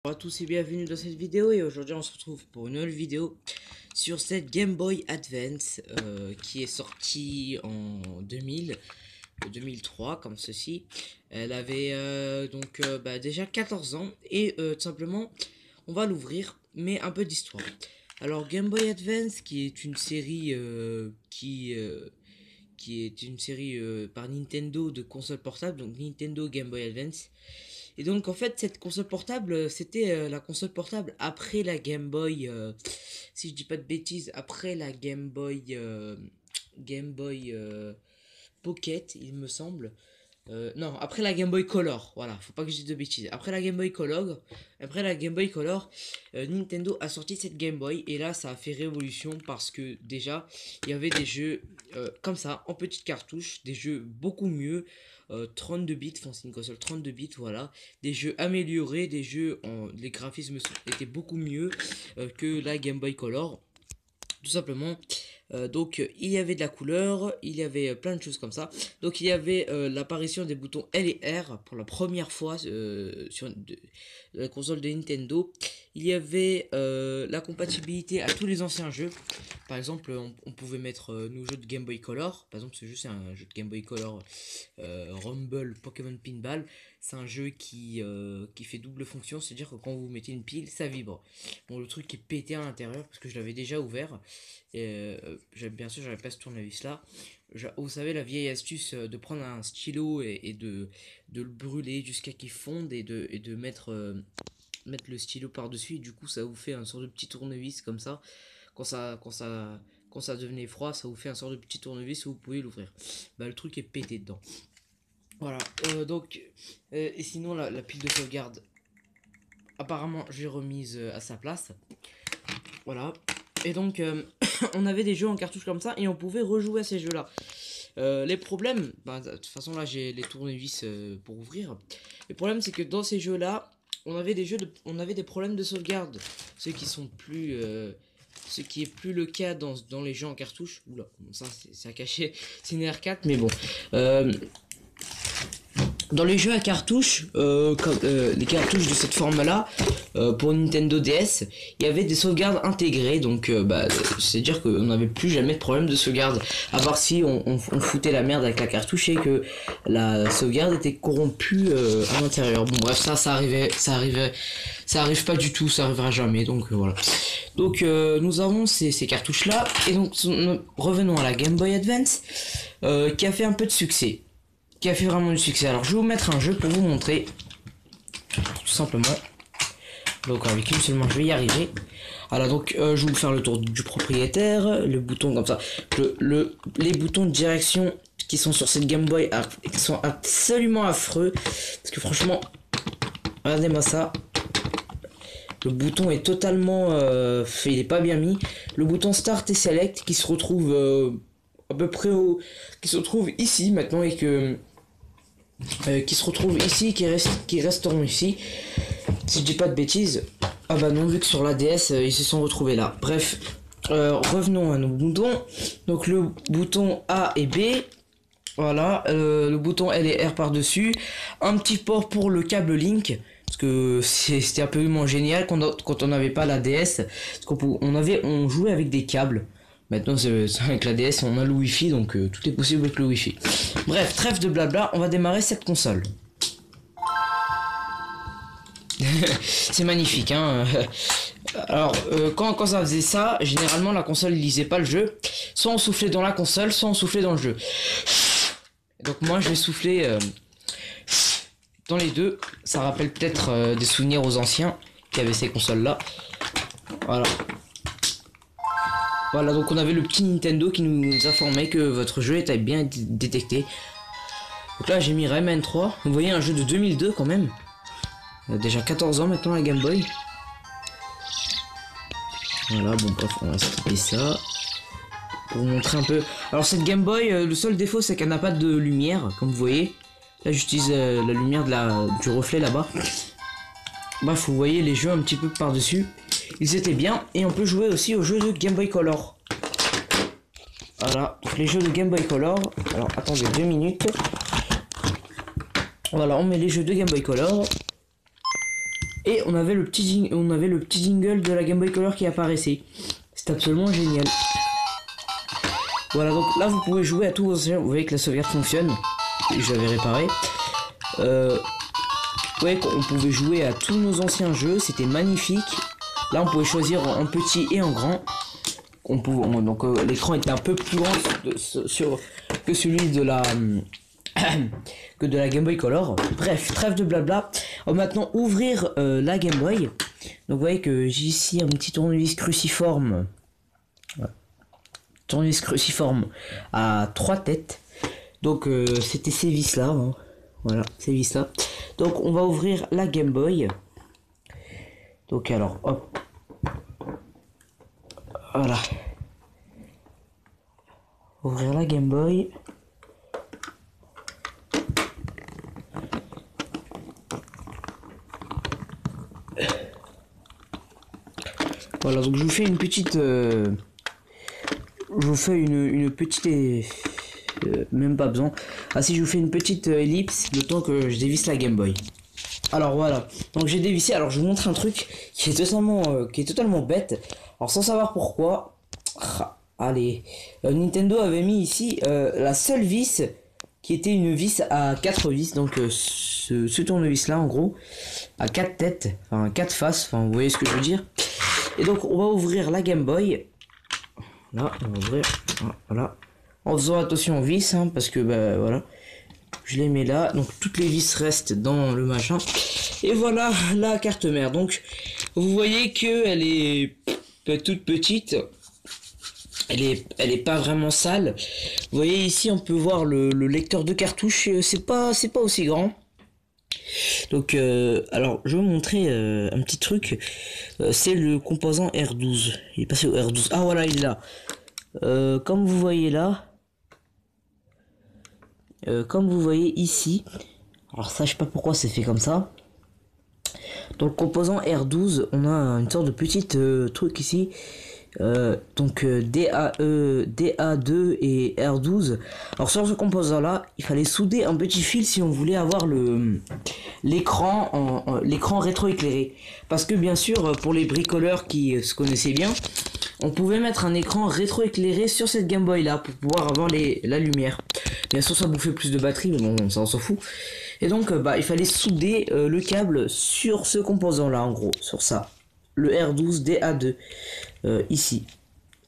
Bonjour à tous et bienvenue dans cette vidéo, et aujourd'hui on se retrouve pour une nouvelle vidéo sur cette Game Boy Advance qui est sortie en 2003 comme ceci. Elle avait déjà 14 ans et tout simplement on va l'ouvrir, mais un peu d'histoire. Alors Game Boy Advance qui est une série par Nintendo de consoles portables, donc Nintendo Game Boy Advance. Et donc en fait cette console portable c'était la console portable après la Game Boy, si je dis pas de bêtises, après la Game Boy Pocket il me semble. Non, après la Game Boy Color, voilà, faut pas que je dise de bêtises. Après la Game Boy Color, Nintendo a sorti cette Game Boy et là ça a fait révolution parce que déjà il y avait des jeux comme ça en petites cartouches, des jeux beaucoup mieux, 32 bits, enfin c'est une console 32 bits, voilà, des jeux améliorés, les graphismes étaient beaucoup mieux que la Game Boy Color, tout simplement. Donc il y avait de la couleur, il y avait plein de choses comme ça. Donc il y avait l'apparition des boutons L et R pour la première fois sur la console de Nintendo. Il y avait la compatibilité à tous les anciens jeux. Par exemple, on pouvait mettre nos jeux de Game Boy Color. Par exemple, ce jeu c'est un jeu de Game Boy Color Rumble Pokémon Pinball. C'est un jeu qui fait double fonction, c'est-à-dire que quand vous mettez une pile, ça vibre. Bon, le truc est pété à l'intérieur parce que je l'avais déjà ouvert. Bien sûr, j'avais pas ce tournevis là. Vous savez, la vieille astuce de prendre un stylo et de le brûler jusqu'à qu'il fonde et de mettre le stylo par dessus, et du coup ça vous fait un sort de petit tournevis comme ça. Quand ça devenait froid, ça vous fait un sort de petit tournevis où vous pouvez l'ouvrir. Bah, le truc est pété dedans. Voilà, et sinon la pile de sauvegarde, apparemment j'ai remise à sa place. Voilà. Et donc on avait des jeux en cartouche comme ça et on pouvait rejouer à ces jeux là. Les problèmes, de toute façon là j'ai les tournevis pour ouvrir. Le problème c'est que dans ces jeux là on avait des problèmes de sauvegarde, ce qui est plus le cas dans les jeux en cartouche. Oula, ça c'est à cacher, c'est une R4, mais bon. Dans les jeux à cartouches, les cartouches de cette forme-là, pour Nintendo DS, il y avait des sauvegardes intégrées, donc c'est-à-dire qu'on n'avait plus jamais de problème de sauvegarde, à part si on foutait la merde avec la cartouche et que la sauvegarde était corrompue à l'intérieur. Bon bref, ça arrive pas du tout, ça arrivera jamais, donc voilà. Donc nous avons ces cartouches-là, et donc revenons à la Game Boy Advance, qui a fait un peu de succès. Qui a fait vraiment du succès. Alors je vais vous mettre un jeu pour vous montrer, tout simplement. Donc avec une seule main je vais y arriver. Voilà, donc je vais vous faire le tour du propriétaire, le bouton comme ça, les boutons de direction qui sont sur cette Game Boy qui sont absolument affreux, parce que franchement, regardez-moi ça. Le bouton est totalement il est pas bien mis. Le bouton Start et Select qui se retrouve à peu près qui se retrouve ici maintenant, et qui se retrouve ici, qui resteront ici, si je dis pas de bêtises. Ah bah non, vu que sur la DS ils se sont retrouvés là. Bref, revenons à nos boutons. Donc le bouton A et B, voilà, le bouton L et R par dessus, un petit port pour le câble Link, parce que c'était un peu moins génial quand on n'avait pas la DS, parce on jouait avec des câbles. Maintenant, avec la DS, on a le Wi-Fi, donc tout est possible avec le Wi-Fi. Bref, trêve de blabla, on va démarrer cette console. C'est magnifique, hein. Alors, quand ça faisait ça, généralement la console lisait pas le jeu. Soit on soufflait dans la console, soit on soufflait dans le jeu. Donc moi, je vais souffler dans les deux. Ça rappelle peut-être des souvenirs aux anciens qui avaient ces consoles-là. Voilà. Voilà, donc on avait le petit Nintendo qui nous informait que votre jeu était bien détecté. Donc là j'ai mis Rayman 3. Vous voyez, un jeu de 2002 quand même. Il a déjà 14 ans maintenant la Game Boy. Voilà, bon bref, on va skipper ça. Pour vous montrer un peu. Alors cette Game Boy, le seul défaut c'est qu'elle n'a pas de lumière, comme vous voyez. Là j'utilise la lumière du reflet là-bas. Bref, vous voyez les jeux un petit peu par-dessus. Ils étaient bien, et on peut jouer aussi aux jeux de Game Boy Color. Voilà, donc les jeux de Game Boy Color. Alors attendez 2 minutes. Voilà, on met les jeux de Game Boy Color. Et on avait le petit jingle de la Game Boy Color qui apparaissait. C'est absolument génial. Voilà, donc là vous pouvez jouer à tous vos anciens. Vous voyez que la sauvegarde fonctionne. Je l'avais réparé. Vous voyez qu'on pouvait jouer à tous nos anciens jeux. C'était magnifique. Là on pouvait choisir en petit et en grand. Donc l'écran était un peu plus grand que celui de la que de la Game Boy Color. Bref, trêve de blabla. On va maintenant ouvrir la Game Boy. Donc vous voyez que j'ai ici un petit tournevis cruciforme. Voilà. Tournevis cruciforme à 3 têtes. Donc c'était ces vis là. Hein. Voilà, ces vis là. Donc on va ouvrir la Game Boy. Donc alors, hop. Voilà. Ouvrir la Game Boy. Voilà, donc je vous fais une petite même pas besoin. Ah si, je vous fais une petite ellipse le temps que je dévisse la Game Boy. Alors voilà, donc j'ai dévissé. Alors je vous montre un truc qui est totalement bête. Alors sans savoir pourquoi. Allez, Nintendo avait mis ici la seule vis qui était une vis à 4 vis. Donc ce tournevis là en gros à 4 têtes, enfin 4 faces, enfin vous voyez ce que je veux dire. Et donc on va ouvrir la Game Boy. Là on va ouvrir, voilà, en faisant attention aux vis, hein, parce que bah voilà, je les mets là, donc toutes les vis restent dans le machin. Et voilà la carte mère. Donc vous voyez que elle est toute petite. Elle est pas vraiment sale. Vous voyez ici on peut voir le lecteur de cartouche. C'est pas aussi grand. Donc alors je vais vous montrer un petit truc. C'est le composant R12. Il est passé au R12. Ah voilà, il est là. Comme vous voyez là. Comme vous voyez ici. Alors ça, je sais pas pourquoi c'est fait comme ça. Dans le composant R12, on a une sorte de petite truc ici. Donc DA2 et R12. Alors sur ce composant là, il fallait souder un petit fil si on voulait avoir l'écran rétroéclairé. Parce que bien sûr, pour les bricoleurs qui se connaissaient bien, on pouvait mettre un écran rétroéclairé sur cette Game Boy là pour pouvoir avoir la lumière. Bien sûr, ça bouffait plus de batterie, mais bon, ça on s'en fout. Et donc il fallait souder le câble sur ce composant là, en gros, sur ça, le R12 DA2. Ici,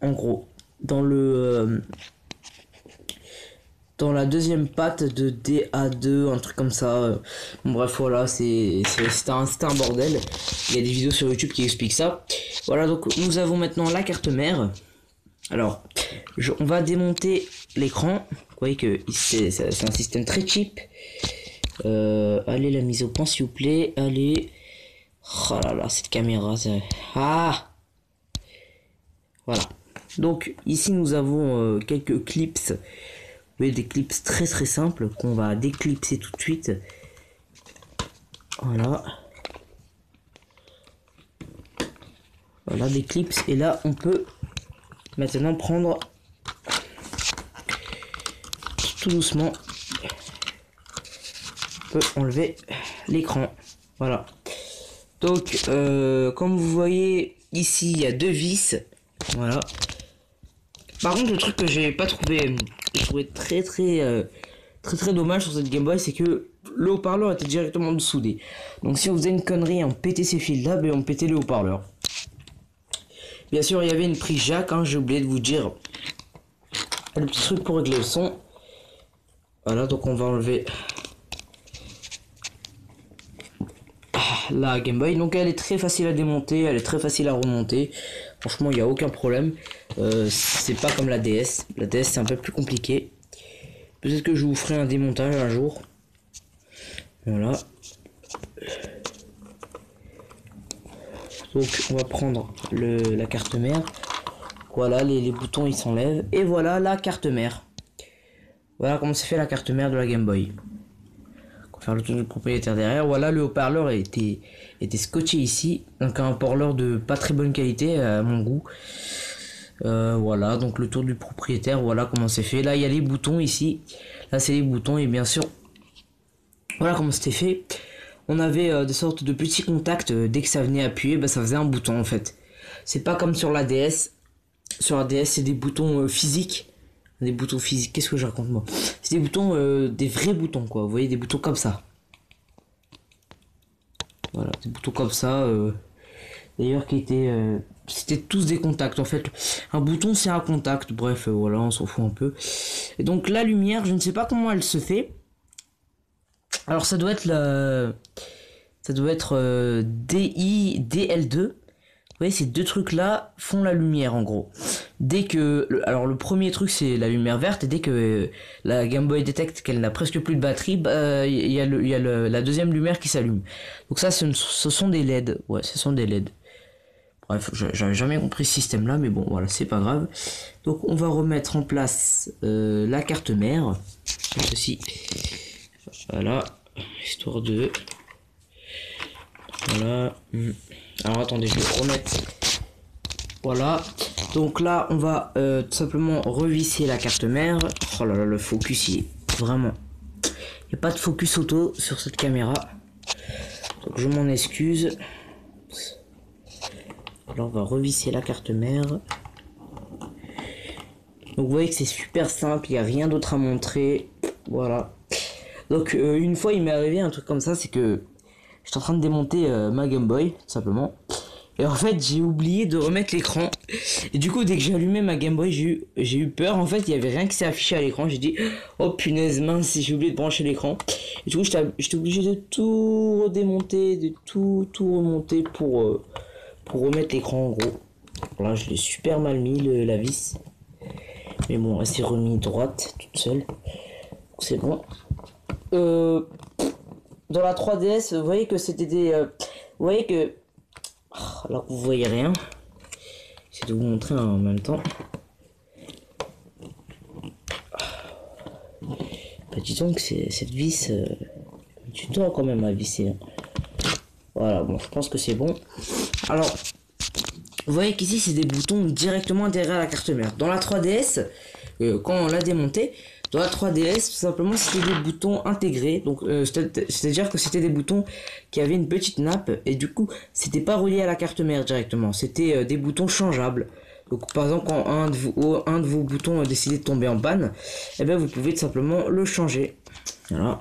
en gros, dans la deuxième patte de DA2, un truc comme ça. Bon, bref, voilà, c'était un bordel. Il y a des vidéos sur YouTube qui expliquent ça. Voilà, donc nous avons maintenant la carte mère. Alors, on va démonter l'écran. Vous voyez que c'est un système très cheap. Allez, la mise au point, s'il vous plaît. Allez. Oh là là, cette caméra, c'est... Ah! Voilà. Donc ici nous avons quelques clips. Vous voyez, des clips très très simples qu'on va déclipser tout de suite. Voilà. Voilà des clips. Et là on peut maintenant prendre tout doucement. On peut enlever l'écran. Voilà. Donc comme vous voyez ici il y a 2 vis. Voilà. Par contre, le truc que j'ai pas trouvé, je trouvais très dommage sur cette Game Boy, c'est que le haut-parleur était directement soudé. Donc si on faisait une connerie, on pétait ces fils là, on pétait le haut-parleur. Bien sûr, il y avait une prise jack, hein, j'ai oublié de vous dire. Le petit truc pour régler le son. Voilà, donc on va enlever la Game Boy. Donc elle est très facile à démonter, elle est très facile à remonter. Franchement, il n'y a aucun problème. C'est pas comme la DS. La DS, c'est un peu plus compliqué. Peut-être que je vous ferai un démontage un jour. Voilà. Donc, on va prendre la carte mère. Voilà, les boutons, ils s'enlèvent. Et voilà la carte mère. Voilà comment c'est fait la carte mère de la Game Boy. On va faire le tour du propriétaire derrière. Voilà, le haut-parleur était scotché ici. Donc un haut-parleur de pas très bonne qualité à mon goût. Voilà, donc le tour du propriétaire. Voilà comment c'est fait. Là, il y a les boutons ici. Là, c'est les boutons. Et bien sûr, voilà comment c'était fait. on avait des sortes de petits contacts. Dès que ça venait appuyer, bah, ça faisait un bouton en fait. C'est pas comme sur la DS. Sur la DS, c'est des boutons physiques. Des boutons physiques, qu'est-ce que je raconte moi? C'est des boutons, des vrais boutons quoi. Vous voyez, des boutons comme ça. Voilà, des boutons comme ça. D'ailleurs, qui étaient. C'était tous des contacts en fait. Un bouton c'est un contact. Bref, voilà, on s'en fout un peu. Et donc la lumière, je ne sais pas comment elle se fait. Alors ça doit être DL2. Vous voyez, ces deux trucs là font la lumière en gros. Dès que alors le premier truc c'est la lumière verte, et dès que la Game Boy détecte qu'elle n'a presque plus de batterie, bah il y a la deuxième lumière qui s'allume. Donc ça ce sont des LED. Ouais, ce sont des LED. Bref, j'avais jamais compris ce système là, mais bon voilà, c'est pas grave. Donc on va remettre en place la carte mère. Ceci. Voilà, histoire de voilà. Alors attendez, je vais remettre. Voilà. Donc là, on va tout simplement revisser la carte mère. Oh là là, le focus, il est vraiment. Il n'y a pas de focus auto sur cette caméra. Donc je m'en excuse. Alors on va revisser la carte mère. Donc vous voyez que c'est super simple, il n'y a rien d'autre à montrer. Voilà. Donc une fois, il m'est arrivé un truc comme ça, c'est que j'étais en train de démonter ma Game Boy, tout simplement. Et en fait, j'ai oublié de remettre l'écran. Et du coup, dès que j'ai allumé ma Game Boy, j'ai eu peur. En fait, il y avait rien qui s'est affiché à l'écran. J'ai dit, oh punaise, mince, j'ai oublié de brancher l'écran. Et du coup, j'étais obligé de tout redémonter, de tout remonter pour remettre l'écran en gros. Là, je l'ai super mal mis, la vis. Mais bon, elle s'est remise droite, toute seule. C'est bon. Dans la 3DS, vous voyez que c'était des... vous voyez que... alors que vous voyez rien. J'essaie de vous montrer en même temps. Bah dis donc, cette vis... tu dois quand même à visser. Hein. Voilà, bon, je pense que c'est bon. Alors, vous voyez qu'ici, c'est des boutons directement derrière la carte mère. Dans la 3DS, quand on l'a démonté, dans la 3DS, tout simplement, c'était des boutons intégrés. Donc, c'est-à-dire que c'était des boutons qui avaient une petite nappe. Et du coup, c'était pas relié à la carte mère directement. C'était des boutons changeables. Donc, par exemple, quand un de vos boutons a décidé de tomber en panne, eh ben, vous pouvez tout simplement le changer. Voilà.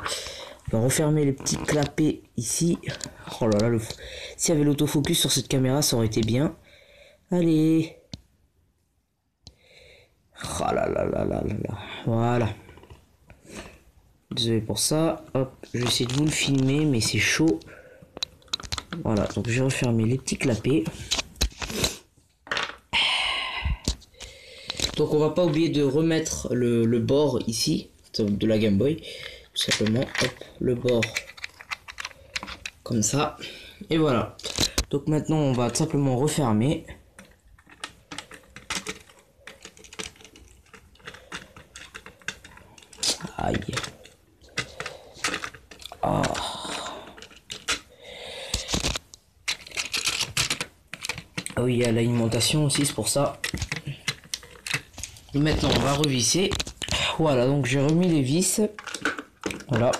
On va refermer les petits clapets ici. Oh là là, s'il y avait l'autofocus sur cette caméra, ça aurait été bien. Allez. Oh là là là là là là. Voilà. Désolé pour ça. Hop, je vais essayer de vous le filmer, mais c'est chaud. Voilà, donc j'ai refermé les petits clapets. Donc on va pas oublier de remettre le bord ici de la Game Boy. Tout simplement, hop, le bord comme ça. Et voilà. Donc maintenant on va tout simplement refermer. Aïe. Oh. Ah oui, il y a l'alimentation aussi, c'est pour ça. Et maintenant on va revisser. Voilà, donc j'ai remis les vis. Voilà.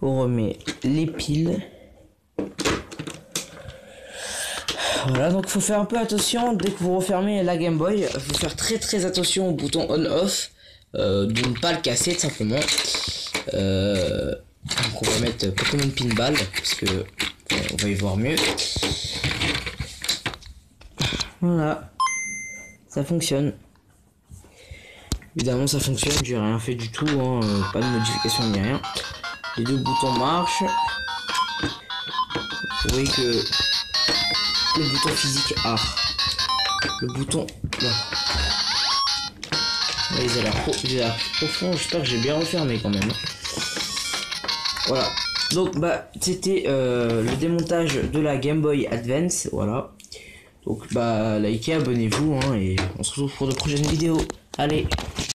On remet les piles. Voilà, donc faut faire un peu attention dès que vous refermez la Game Boy. Faut faire très attention au bouton on-off. De ne pas le casser tout simplement. Donc on va mettre Pokémon Pinball parce que on va y voir mieux. Voilà, ça fonctionne. Évidemment ça fonctionne, j'ai rien fait du tout, hein, pas de modification ni rien. Les deux boutons marchent. Vous voyez que le bouton physique le bouton là. Ouais, ils ont l'air profond, j'espère que j'ai bien refermé quand même. Voilà. Donc bah c'était le démontage de la Game Boy Advance, voilà. Donc bah likez, abonnez-vous hein, et on se retrouve pour de prochaines vidéos. Allez.